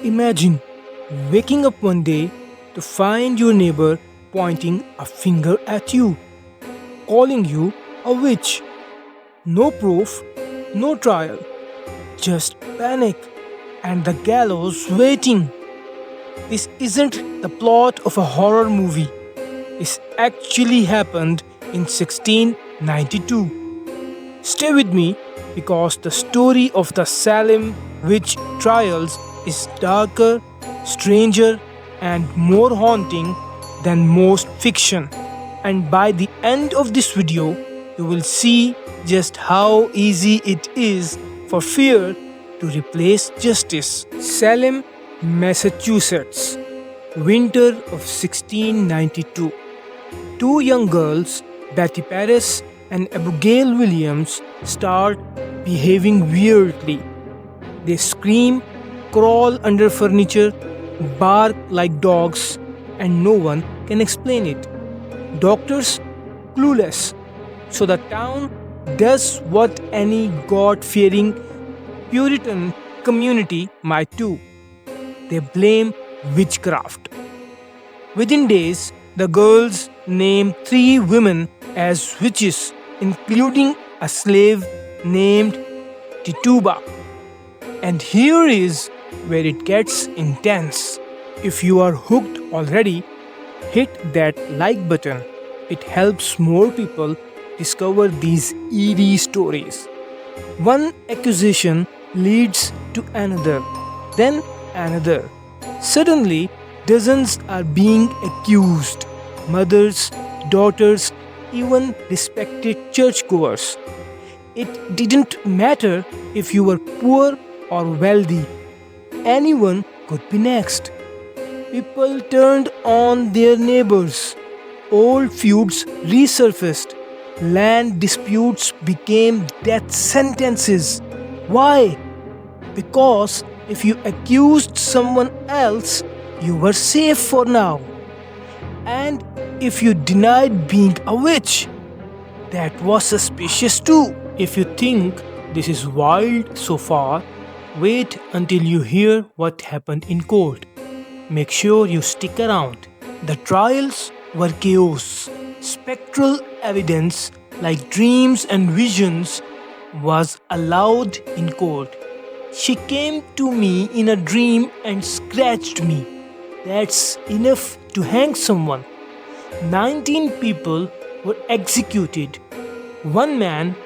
Imagine waking up one day to find your neighbor pointing a finger at you, calling you a witch. No proof, no trial, just panic and the gallows waiting. This isn't the plot of a horror movie. This actually happened in 1692. Stay with me because the story of the Salem witch trials is darker, stranger, and more haunting than most fiction. And by the end of this video, you will see just how easy it is for fear to replace justice. Salem, Massachusetts, winter of 1692. Two young girls, Betty Paris and Abigail Williams, start behaving weirdly. They scream, crawl under furniture, bark like dogs, and no one can explain it. Doctors clueless, so the town does what any God fearing Puritan community might do. They blame witchcraft. Within days, the girls name three women as witches, including a slave named Tituba. And here is where it gets intense. If you are hooked already, hit that like button. It helps more people discover these eerie stories. One accusation leads to another, then another. Suddenly, dozens are being accused. Mothers, daughters, even respected churchgoers. It didn't matter if you were poor or wealthy. Anyone could be next. People turned on their neighbors. Old feuds resurfaced. Land disputes became death sentences. Why? Because if you accused someone else, you were safe for now. And if you denied being a witch, that was suspicious too. If you think this is wild so far, wait until you hear what happened in court. Make sure you stick around. The trials were chaos. Spectral evidence like dreams and visions was allowed in court. She came to me in a dream and scratched me. That's enough to hang someone. 19 people were executed. One man,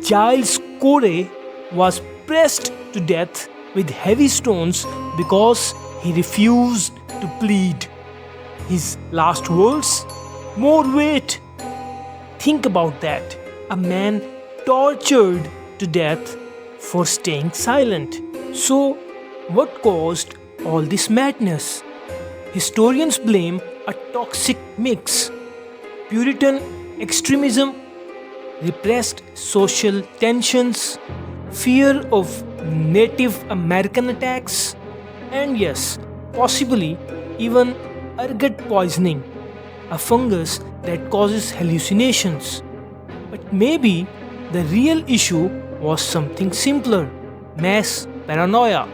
Giles Corey, was pressed to death with heavy stones because he refused to plead. His last words? More weight. Think about that. A man tortured to death for staying silent. So, what caused all this madness? Historians blame a toxic mix: Puritan extremism, repressed social tensions, fear of Native American attacks, and yes, possibly even ergot poisoning, a fungus that causes hallucinations. But maybe the real issue was something simpler: mass paranoia.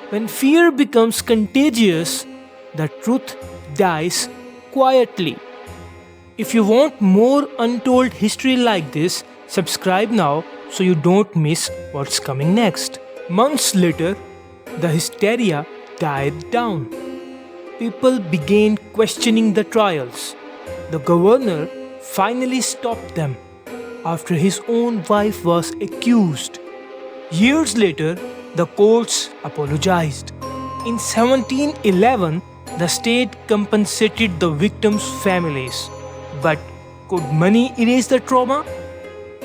When fear becomes contagious, the truth dies quietly. If you want more untold history like this, subscribe now so you don't miss what's coming next. Months later, the hysteria died down. People began questioning the trials. The governor finally stopped them after his own wife was accused. Years later, the courts apologized. In 1711, the state compensated the victims' families. But could money erase the trauma?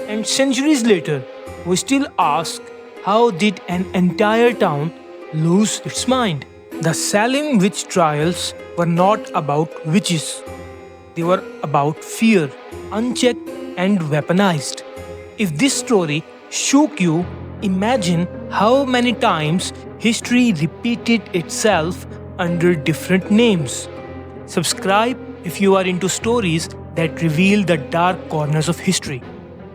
And centuries later, we still ask, how did an entire town lose its mind? The Salem witch trials were not about witches. They were about fear, unchecked and weaponized. If this story shook you, imagine how many times history repeated itself under different names. Subscribe if you are into stories that reveal the dark corners of history.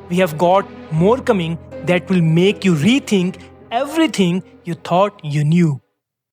We have got more coming that will make you rethink everything you thought you knew.